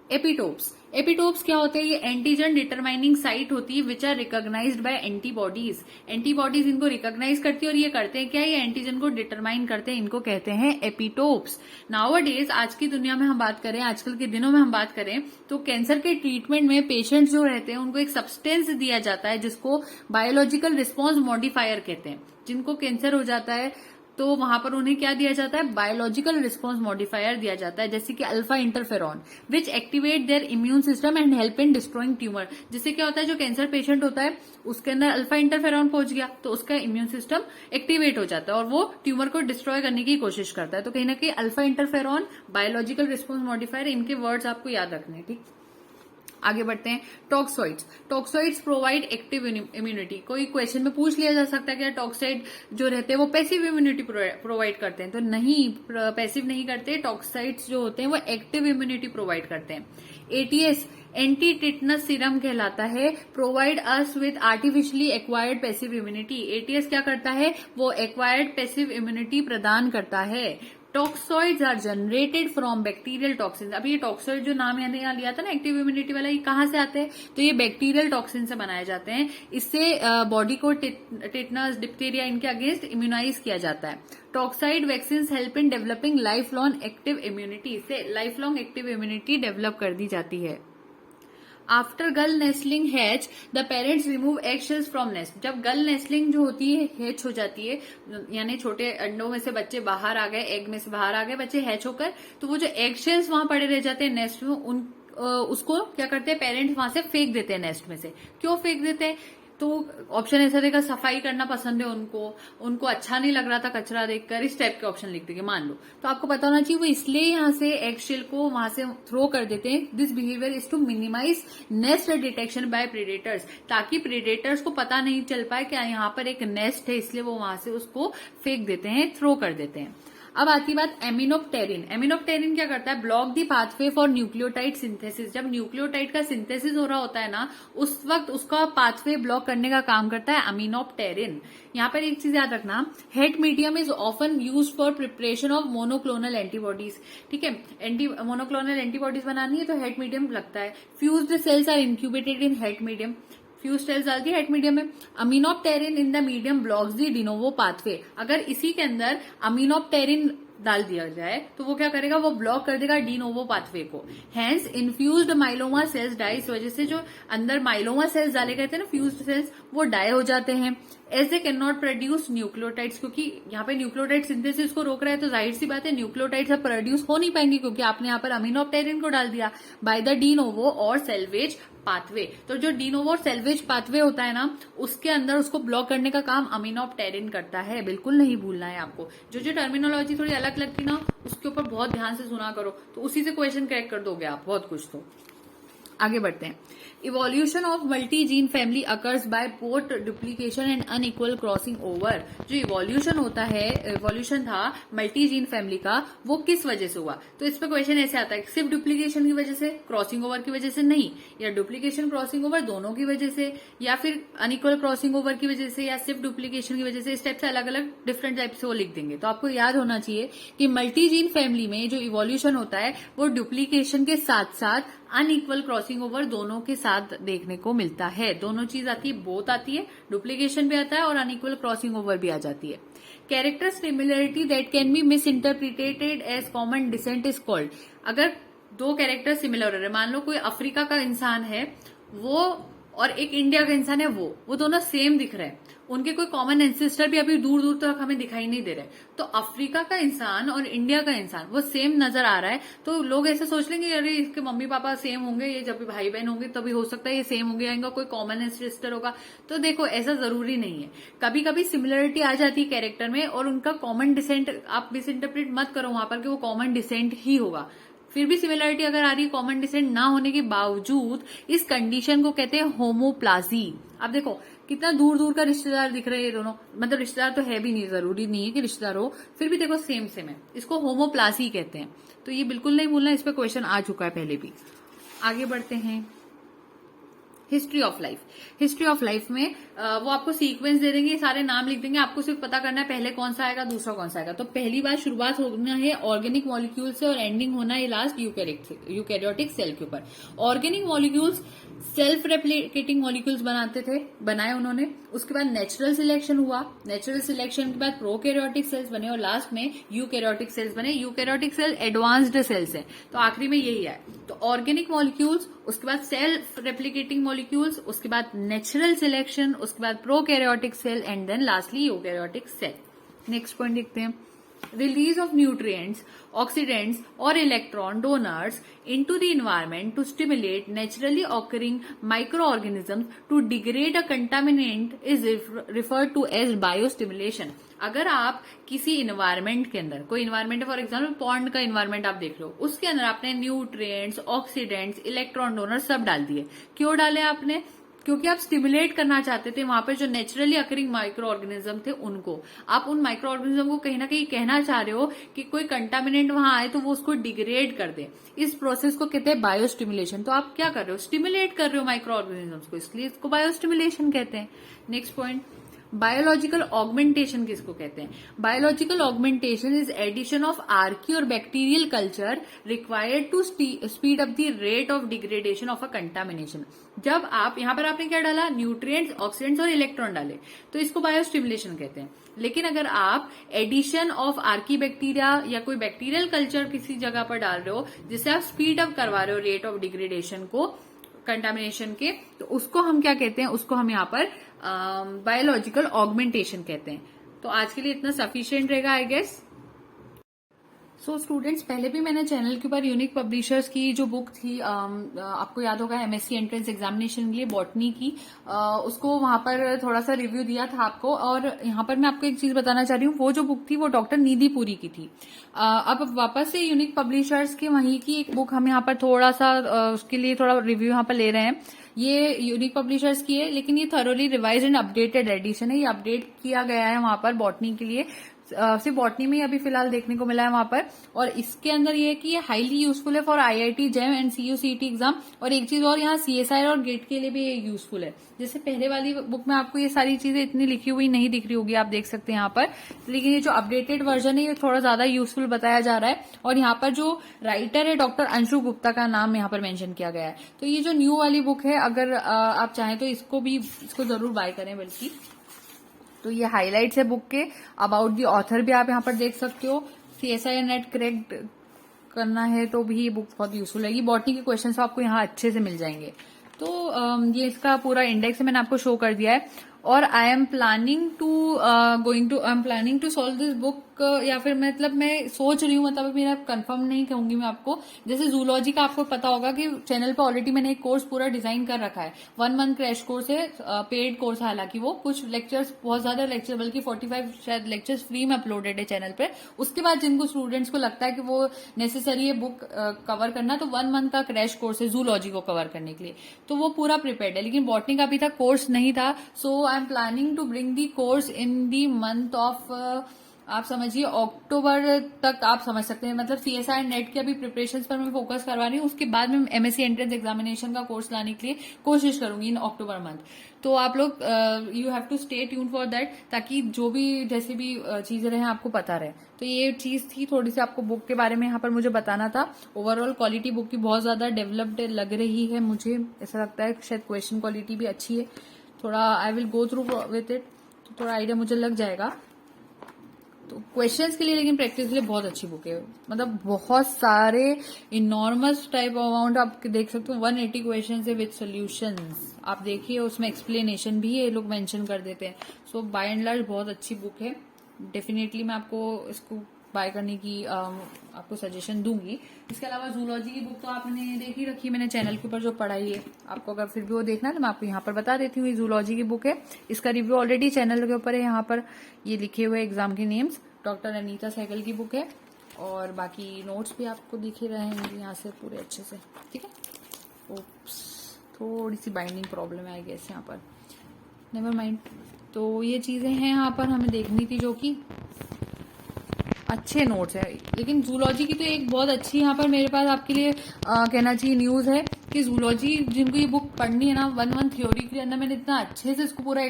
एपिटोप्स। एपिटोप्स क्या होते हैं, ये एंटीजन डिटरमाइनिंग साइट होती है which are recognized by antibodies. Antibodies इनको रिकॉग्नाइज करती है और ये करते हैं क्या, ये एंटीजन को डिटरमाइन करते हैं, इनको कहते हैं एपिटोप्स। नाउअडेज, आज की दुनिया में हम बात करें, आजकल के दिनों में हम बात करें, तो कैंसर के ट्रीटमेंट में पेशेंट्स जो रहते हैं उनको एक सब्सटेंस दिया जाता है जिसको बायोलॉजिकल रिस्पॉन्स मॉडिफायर कहते हैं। जिनको कैंसर हो जाता है तो वहां पर उन्हें क्या दिया जाता है, बायोलॉजिकल रिस्पॉन्स मॉडिफायर दिया जाता है, जैसे कि alpha interferon, which activate their immune system and help in destroying tumour. जिससे क्या होता है, जो कैंसर पेशेंट होता है उसके अंदर अल्फा इंटरफेरॉन पहुंच गया तो उसका इम्यून सिस्टम एक्टिवेट हो जाता है और वो ट्यूमर को डिस्ट्रॉय करने की कोशिश करता है। तो कहीं ना कहीं alpha interferon, biological response modifier, इनके वर्ड्स आपको याद रखने हैं। ठीक, आगे बढ़ते हैं। टॉक्सॉइड्स। टॉक्सॉइड्स प्रोवाइड एक्टिव इम्यूनिटी। कोई क्वेश्चन में पूछ लिया जा सकता है कि टॉक्साइड जो रहते हैं वो पैसिव इम्यूनिटी प्रोवाइड करते हैं, तो नहीं, पैसिव नहीं करते। टॉक्साइड्स जो होते हैं वो एक्टिव इम्यूनिटी प्रोवाइड करते हैं। एटीएस एंटी टिटनस सीरम कहलाता है, provide us with artificially acquired passive immunity. ATS क्या करता है, वो एक्वायर्ड पैसिव इम्यूनिटी प्रदान करता है। Toxoids are generated from bacterial toxins. अभी ये टॉक्सॉइड जो नाम मैंने यहाँ लिया था ना एक्टिव इम्यूनिटी वाला, ये कहाँ से आते हैं, तो ये बैक्टीरियल टॉक्सिन से बनाए जाते हैं। इससे बॉडी को टिटनस, डिप्थीरिया, इनके अगेंस्ट इम्यूनाइज किया जाता है। Toxoid vaccine help in developing life long active immunity. इससे life long active immunity develop कर दी जाती है। After gull nestling hatch the parents remove egg shells from nest. जब गल नेस्लिंग जो होती है, हैच हो जाती है, यानी छोटे अंडों में से बच्चे बाहर आ गए, एग में से बाहर आ गए बच्चे हैच होकर, तो वो जो एग शेल्स वहां पड़े रह जाते हैं नेस्ट में, उसको क्या करते हैं पेरेंट्स वहां से फेंक देते हैं नेस्ट में से। क्यों फेंक देते हैं, तो ऑप्शन ऐसा देगा, सफाई करना पसंद है उनको अच्छा नहीं लग रहा था कचरा देखकर, इस टाइप के ऑप्शन लिख देंगे मान लो। तो आपको पता होना चाहिए वो इसलिए यहाँ से एग शेल को वहां से थ्रो कर देते हैं। This behaviour is to minimise nest detection by predators, ताकि प्रेडेटर्स को पता नहीं चल पाए कि यहाँ पर एक नेस्ट है, इसलिए वो वहां से उसको फेंक देते हैं, थ्रो कर देते हैं। अब आती बात एमिनोप्टेरिन। एमिनोप्टेरिन क्या करता है, block the pathway for nucleotide synthesis. जब न्यूक्लियोटाइड का सिंथेसिस हो रहा होता है ना, उस वक्त उसका पाथवे ब्लॉक करने का काम करता है एमिनोप्टेरिन। यहाँ पर एक चीज याद रखना, hate medium is often use for preparation of monoclonal antibodies. ठीक है, मोनोक्लोनल एंटीबॉडीज बनानी है तो हेट मीडियम लगता है। Fused cells are incubated in HAT medium. Fuse cells डालती है हेट मीडियम में। Aminopterin in the medium blocks the de novo pathway. अगर इसी के अंदर अमीनोप्टेरिन डाल दिया जाए तो वो क्या करेगा, वो ब्लॉक कर देगा डीनोवो पाथवे को। Hence infused myeloma cells die. इस वजह से जो अंदर माइलोमा सेल्स डाले गए थे ना, फ्यूज्ड सेल्स, वो डाई हो जाते हैं। As they can not produce nucleotides, क्योंकि यहाँ पे न्यूक्लियोटाइड सिंथेसिस को रोक रहा है, तो जाहिर सी बात है न्यूक्लियोटाइड्स अब प्रोड्यूस हो नहीं पाएंगे, क्योंकि आपने यहाँ पर अमीनोप्टेरिन को डाल दिया बाय द डीनोवो और सेल्वेज पाथवे। तो जो डीनोवो और सेल्वेज पाथवे होता है ना, उसके अंदर उसको ब्लॉक करने का काम अमीनोप्टेरिन करता है। बिल्कुल नहीं भूलना है आपको। जो टर्मिनोलॉजी थोड़ी अलग लगती ना, उसके ऊपर बहुत ध्यान से सुना करो, तो उसी से क्वेश्चन क्रैक कर दोगे आप बहुत कुछ। तो आगे बढ़ते हैं। Evolution of multi gene family occurs by both duplication and unequal crossing over. जो इवोल्यूशन होता है, इवोल्यूशन था मल्टी जीन फैमिली का, वो किस वजह से हुआ, तो इस पे क्वेश्चन ऐसे आता है, सिर्फ डुप्लीकेशन की वजह से, क्रॉसिंग ओवर की वजह से नहीं, या डुप्लीकेशन क्रॉसिंग ओवर दोनों की वजह से, या फिर अनइक्वल क्रॉसिंग ओवर की वजह से, या सिर्फ डुप्लीकेशन की वजह से। इस टाइप से अलग अलग डिफरेंट टाइप से वो लिख देंगे। तो आपको याद होना चाहिए कि मल्टी जीन फैमिली में जो इवोल्यूशन होता है वो डुप्लीकेशन के साथ साथ अनइक्वल क्रॉसिंग ओवर दोनों के साथ देखने को मिलता है। दोनों चीज आती है, बोथ आती है, डुप्लीकेशन भी आता है और अनइक्वल क्रॉसिंग ओवर भी आ जाती है। Character similarity that can be misinterpreted as common descent is called. अगर दो कैरेक्टर सिमिलर हो रहे, मान लो कोई अफ्रीका का इंसान है, वो और एक इंडिया का इंसान है, वो दोनों सेम दिख रहे हैं। उनके कोई कॉमन एंसेस्टर भी अभी दूर दूर तक हमें दिखाई नहीं दे रहे। तो अफ्रीका का इंसान और इंडिया का इंसान वो सेम नजर आ रहा है। तो लोग ऐसे सोच लेंगे अरे इसके मम्मी पापा सेम होंगे, ये जब भी भाई बहन होंगे तभी हो सकता है ये सेम होंगे, इनका कोई कॉमन एंसेस्टर होगा। तो देखो ऐसा जरूरी नहीं है, कभी कभी सिमिलरिटी आ जाती है कैरेक्टर में और उनका कॉमन डिसेंट आप मिस इंटरप्रेट मत करो वहां पर कि वो कॉमन डिसेंट ही होगा। फिर भी सिमिलरिटी अगर आ रही है कॉमन डिसेंट ना होने के बावजूद, इस कंडीशन को कहते हैं होमोप्लाजी। अब देखो कितना दूर दूर का रिश्तेदार दिख रहे हैं ये दोनों, मतलब रिश्तेदार तो है भी नहीं, जरूरी नहीं है कि रिश्तेदार हो, फिर भी देखो सेम सेम है, इसको होमोप्लाजी कहते हैं। तो ये बिल्कुल नहीं भूलना, इस पे क्वेश्चन आ चुका है पहले भी। आगे बढ़ते हैं। History of life. History of life में वो आपको सीक्वेंस दे देंगे, सारे नाम लिख देंगे, आपको सिर्फ पता करना है पहले कौन सा आएगा दूसरा कौन सा आएगा। तो पहली बार शुरुआत होना है ऑर्गेनिक मॉलिक्यूल से और एंडिंग होना है लास्ट यूकैरियोटिक सेल के ऊपर। Organic molecules self replicating molecules बनाए उन्होंने। उसके बाद नेचुरल सिलेक्शन हुआ, नेचुरल सिलेक्शन के बाद प्रोकैरियोटिक सेल्स बने और लास्ट में यूकैरियोटिक सेल्स बने। यूकैरियोटिक सेल एडवांस्ड सेल्स है, तो आखिरी में यही है। तो ऑर्गेनिक मॉलिक्यूल्स, उसके बाद सेल्फ रेप्लिकेटिंग मॉलिक्यूल्स, उसके बाद नेचुरल सिलेक्शन, उसके बाद prokaryotic cell and then lastly eukaryotic cell. Next point देखते हैं। Release of nutrients, oxidants or electron donors into the environment to stimulate naturally occurring microorganisms to degrade a contaminant is referred to as biostimulation। अगर आप किसी इन्वायरमेंट के अंदर, कोई इन्वायरमेंट है फॉर एग्जाम्पल पॉन्ड का इन्वायरमेंट आप देख लो, उसके अंदर आपने न्यूट्रिएंट्स, ऑक्सीडेंट्स, इलेक्ट्रॉन डोनर सब डाल दिए। क्यों डाले आपने? क्योंकि आप स्टिमुलेट करना चाहते थे वहां पर जो नेचुरली अकरिंग माइक्रो ऑर्गेनिज्म थे उनको। आप उन माइक्रो ऑर्गेनिज्म को कहीं ना कहीं कहना चाह रहे हो कि कोई कंटामिनेंट वहां आए तो वो उसको डिग्रेड कर दे। इस प्रोसेस को कहते हैं बायो स्टिमुलेशन। तो आप क्या कर रहे हो? स्टिमुलेट कर रहे हो माइक्रो ऑर्गेनिजम्स को, इसलिए इसको बायो स्टिमुलेशन कहते हैं। नेक्स्ट पॉइंट, बायोलॉजिकल ऑगमेंटेशन किसको कहते हैं? Biological augmentation is addition of archaea और bacterial culture required to speed up the rate of degradation of a contamination. जब आप यहां पर आपने क्या डाला? न्यूट्रिएंट्स, ऑक्सीडेंट्स और इलेक्ट्रॉन डाले, तो इसको बायोस्टिमुलेशन कहते हैं। लेकिन अगर आप एडिशन ऑफ आर्की बैक्टीरिया या कोई बैक्टीरियल कल्चर किसी जगह पर डाल रहे हो जिससे आप स्पीड अप करवा रहे हो रेट ऑफ डिग्रेडेशन को कंटामिनेशन के, तो उसको हम क्या कहते हैं? उसको हम यहाँ पर बायोलॉजिकल ऑगमेंटेशन कहते हैं। तो आज के लिए इतना सफिशिएंट रहेगा आई गेस। सो स्टूडेंट्स, पहले भी मैंने चैनल के ऊपर यूनिक पब्लिशर्स की जो बुक थी, आपको याद होगा एमएससी एंट्रेंस एग्जामिनेशन के लिए बॉटनी की, उसको वहां पर थोड़ा सा रिव्यू दिया था आपको। और यहाँ पर मैं आपको एक चीज बताना चाह रही हूँ, वो जो बुक थी वो डॉक्टर निधि पुरी की थी। अब वापस से यूनिक पब्लिशर्स की वहीं की एक बुक हम यहाँ पर थोड़ा सा उसके लिए थोड़ा रिव्यू यहाँ पर ले रहे हैं। ये यूनिक पब्लिशर्स की है, लेकिन ये thoroughly revise and updated addition है। ये अपडेट किया गया है वहां पर बॉटनी के लिए, सिर्फ बॉटनी में ही अभी फिलहाल देखने को मिला है वहां पर। और इसके अंदर ये है कि ये हाईली यूजफुल है for IIT, JAM and CUCET exam. और एक चीज और, यहाँ सीएसआई और गेट के लिए भी ये यूजफुल है। जैसे पहले वाली बुक में आपको ये सारी चीजें इतनी लिखी हुई नहीं दिख रही होगी, आप देख सकते हैं यहाँ पर, लेकिन ये जो अपडेटेड वर्जन है ये थोड़ा ज्यादा यूजफुल बताया जा रहा है। और यहाँ पर जो राइटर है डॉक्टर अंशु गुप्ता का नाम यहाँ पर मेंशन किया गया है। तो ये जो न्यू वाली बुक है, अगर आप चाहें तो इसको जरूर बाय करें। बल्कि तो ये हाइलाइट्स है बुक के, अबाउट दी ऑथर भी आप यहाँ पर देख सकते हो। सीएसआई नेट करेक्ट करना है तो भी ये बुक बहुत यूजफुल है। बॉटनी के क्वेश्चंस आपको यहाँ अच्छे से मिल जाएंगे। तो ये इसका पूरा इंडेक्स है, मैंने आपको शो कर दिया है। और I am planning to solve this book, या फिर मतलब मैं सोच रही हूँ, मतलब मेरा कंफर्म नहीं कहूंगी मैं आपको। जैसे जूलॉजी का आपको पता होगा कि चैनल पे ऑलरेडी मैंने एक कोर्स पूरा डिजाइन कर रखा है, 1 मंथ क्रैश कोर्स है, पेड कोर्स। हालांकि वो कुछ लेक्चर्स, बहुत ज्यादा लेक्चर, बल्कि 45 शायद लेक्चर्स फ्री में अपलोडेड है चैनल पे। उसके बाद जिनको स्टूडेंट्स को लगता है कि वो नेसेसरी है बुक कवर करना, तो 1 मंथ का क्रैश कोर्स है जूलॉजी को कवर करने के लिए, तो वो पूरा प्रिपेयर्ड है। लेकिन बॉटनी का अभी तक कोर्स नहीं था, so I am planning to bring the course in the month of, आप समझिए अक्टूबर तक आप समझ सकते हैं। मतलब सीएसआई नेट की अभी प्रिपरेशंस पर मैं फोकस करवा रही हूँ, उसके बाद मैं एमएससी एंट्रेंस एग्जामिनेशन का कोर्स लाने के लिए कोशिश करूंगी इन अक्टूबर मंथ। तो आप लोग you have to stay tune for that, ताकि जो भी जैसी भी चीजें रहे आपको पता रहे। तो ये चीज थी, थोड़ी सी आपको बुक के बारे में यहाँ पर मुझे बताना था। ओवरऑल क्वालिटी बुक की बहुत ज्यादा डेवलप्ड लग रही है, मुझे ऐसा लगता है शायद क्वेश्चन क्वालिटी भी अच्छी है। थोड़ा I will go through with it, तो थोड़ा आइडिया मुझे लग जाएगा। तो क्वेश्चंस के लिए लेकिन प्रैक्टिस के लिए बहुत अच्छी बुक है, मतलब बहुत सारे इनॉर्मस टाइप अमाउंट आप देख सकते हो, 180 क्वेश्चन है विद सॉल्यूशंस। आप देखिए उसमें एक्सप्लेनेशन भी ये लोग मेंशन कर देते हैं। सो बाय एंड लार्ज बहुत अच्छी बुक है, डेफिनेटली मैं आपको इसको बाय करने की आपको सजेशन दूंगी। इसके अलावा जूलॉजी की बुक तो आपने देख ही रखी है मैंने चैनल के ऊपर जो पढ़ाई है, आपको अगर फिर भी वो देखना है तो मैं आपको यहाँ पर बता देती हूँ। ये जूलॉजी की बुक है, इसका रिव्यू ऑलरेडी चैनल के ऊपर है, यहाँ पर ये लिखे हुए एग्जाम के नेम्स। डॉक्टर अनीता सहगल की बुक है और बाकी नोट्स भी आपको दिख ही रहेंगे यहाँ से पूरे अच्छे से, ठीक है। ओप्स, थोड़ी सी बाइंडिंग प्रॉब्लम है आई गेस यहाँ पर, नेवर माइंड। तो ये चीजें हैं यहाँ पर हमें देखनी थी, जो कि अच्छे नोट्स है। लेकिन जूलॉजी की तो एक बहुत अच्छी यहाँ पर मेरे पास आपके लिए कहना चाहिए न्यूज है कि जूलॉजी जिनको ये बुक पढ़नी है ना, 1 मंथ थ्योरी के अंदर मैंने इतना अच्छे से इसको पूरा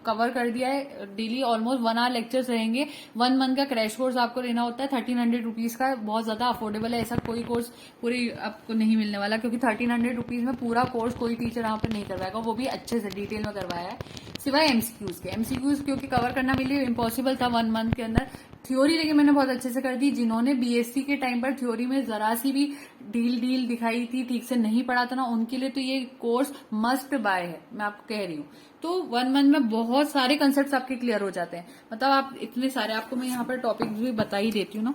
कवर कर दिया है। डेली ऑलमोस्ट 1 आवर लेक्चर्स रहेंगे। 1 मंथ का क्रैश कोर्स आपको लेना होता है 1300 रुपीज का, बहुत ज्यादा अफोर्डेबल है। ऐसा कोई कोर्स पूरी आपको नहीं मिलने वाला, क्योंकि 1300 रुपीज में पूरा कोर्स कोई टीचर यहाँ पर नहीं करवाएगा, वो भी अच्छे से डिटेल में करवाया है, सिवाय एमसीक्यूज के। एमसीक्यूज क्योंकि कवर करना मेरे लिए इम्पॉसिबल था 1 मंथ के अंदर। थ्योरी लेकिन मैंने बहुत अच्छे से कर दी। जिन्होंने बीएससी के टाइम पर थ्योरी में जरा सी भी ढील दिखाई थी, ठीक से नहीं पढ़ा था ना, उनके लिए तो ये कोर्स मस्ट बाय है, मैं आपको कह रही हूँ। तो 1 मंथ में बहुत सारे कंसेप्ट आपके क्लियर हो जाते हैं। मतलब आप इतने सारे, आपको मैं यहाँ पर टॉपिक भी बता ही देती हूँ ना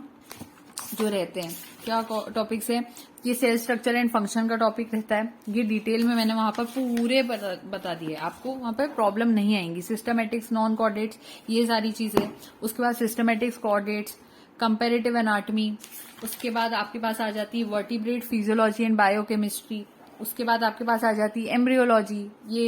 जो रहते हैं। क्या टॉपिक्स है, ये सेल स्ट्रक्चर एंड फंक्शन का टॉपिक रहता है, ये डिटेल में मैंने वहां पर पूरे बता दिए, आपको वहां पर प्रॉब्लम नहीं आएंगी। सिस्टमेटिक्स, नॉन कोऑर्डिनेट्स, ये सारी चीजें। उसके बाद सिस्टमेटिक्स, कोऑर्डिनेट्स, कंपैरेटिव एनाटॉमी। उसके बाद आपके पास आ जाती है वर्टिब्रेट फिजियोलॉजी एंड बायोकेमिस्ट्री। उसके बाद आपके पास आ जाती है एम्ब्रियोलॉजी, ये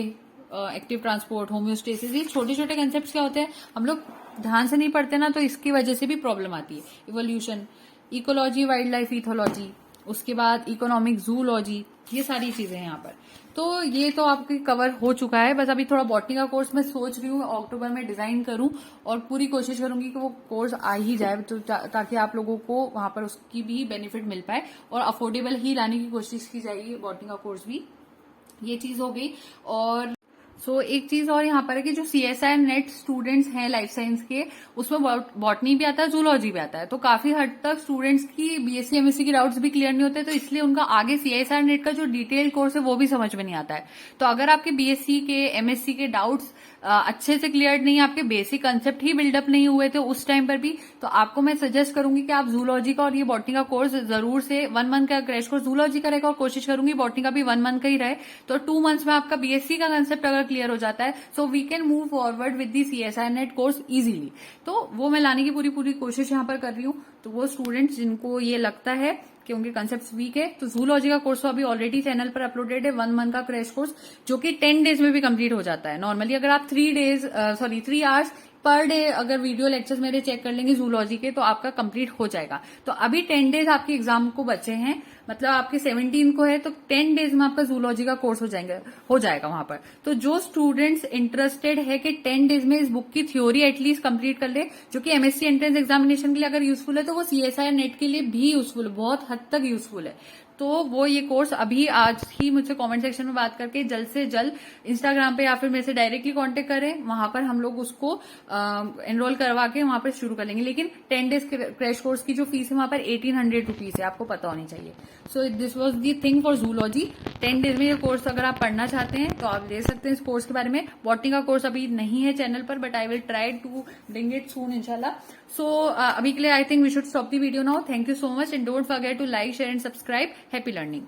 एक्टिव ट्रांसपोर्ट, होम्योस्टेसिस। ये छोटे छोटे कंसेप्ट क्या होते हैं, हम लोग ध्यान से नहीं पढ़ते ना, तो इसकी वजह से भी प्रॉब्लम आती है। Evolution, ecology, wild life ethology, उसके बाद इकोनॉमिक जूलॉजी, ये सारी चीजें हैं यहाँ पर। तो ये तो आपके कवर हो चुका है। बस अभी थोड़ा बॉटनी का कोर्स मैं सोच रही हूँ अक्टूबर में डिजाइन करूं, और पूरी कोशिश करूंगी कि वो कोर्स आ ही जाए, तो ताकि आप लोगों को वहां पर उसकी भी बेनिफिट मिल पाए, और अफोर्डेबल ही लाने की कोशिश की जाएगी बॉटनी का कोर्स भी। ये चीज हो गई। और एक चीज और यहाँ पर है कि जो सीएसआई नेट स्टूडेंट्स हैं लाइफ साइंस के, उसमें बॉटनी भी आता है, जूलॉजी भी आता है। तो काफी हद तक स्टूडेंट्स की बीएससी एमएससी की डाउट्स भी क्लियर नहीं होते, तो इसलिए उनका आगे सीएसआई नेट का जो डिटेल कोर्स है वो भी समझ में नहीं आता है। तो अगर आपके बीएससी के एमएससी के डाउट्स अच्छे से क्लियर नहीं, आपके बेसिक कंसेप्ट ही बिल्डअप नहीं हुए थे उस टाइम पर भी, तो आपको मैं सजेस्ट करूंगी कि आप जूलॉजी का और ये बॉटनी का कोर्स जरूर से 1 मंथ का क्रैश कोर्स जूलॉजी का रहेगा, और कोशिश करूंगी बॉटनी का भी 1 मंथ का ही रहे। तो 2 मंथ्स में आपका बीएससी का कंसेप्ट अगर क्लियर हो जाता है, so we can move forward with the CSI NET course easily. तो वो मैं लाने की पूरी कोशिश यहाँ पर कर रही हूँ। तो वो स्टूडेंट्स जिनको ये लगता है कि उनके कंसेप्ट वीक है, तो जूलॉजी का कोर्स तो अभी ऑलरेडी चैनल पर अपलोडेड है, 1 मंथ का क्रैश कोर्स, जो कि 10 डेज में भी कंप्लीट हो जाता है। नॉर्मली अगर आप 3 आवर्स पर डे अगर वीडियो लेक्चर्स मेरे चेक कर लेंगे जूलॉजी के, तो आपका कंप्लीट हो जाएगा। तो अभी 10 डेज आपके एग्जाम को बचे हैं, मतलब आपके 17 को है, तो 10 डेज में आपका जूलॉजी का कोर्स हो जाएगा वहां पर। तो जो स्टूडेंट्स इंटरेस्टेड है कि 10 डेज में इस बुक की थ्योरी एटलीस्ट कंप्लीट कर ले, जो कि एमएससी एंट्रेंस एग्जामिनेशन के लिए अगर यूजफुल है, तो वो सीएसआई नेट के लिए भी यूजफुल है, बहुत हद तक यूजफुल है। तो वो ये कोर्स अभी आज ही मुझसे कमेंट सेक्शन में बात करके जल्द से जल्द इंस्टाग्राम पे या फिर मेरे से डायरेक्टली कांटेक्ट करें, वहां पर हम लोग उसको एनरोल करवा के वहां पर शुरू कर लेंगे। लेकिन 10 डेज क्रैश कोर्स की जो फीस है वहां पर 1800 रुपीज है, आपको पता होनी चाहिए। So this was the thing for zoology. 10 days में ये कोर्स अगर आप पढ़ना चाहते हैं तो आप ले सकते हैं इस कोर्स के बारे में। बॉटनी का कोर्स अभी नहीं है चैनल पर, but I will try to bring it soon इंशाल्लाह। सो अभी के लिए I think we should stop the video now. Thank you so much and don't forget to like, share and subscribe. Happy learning.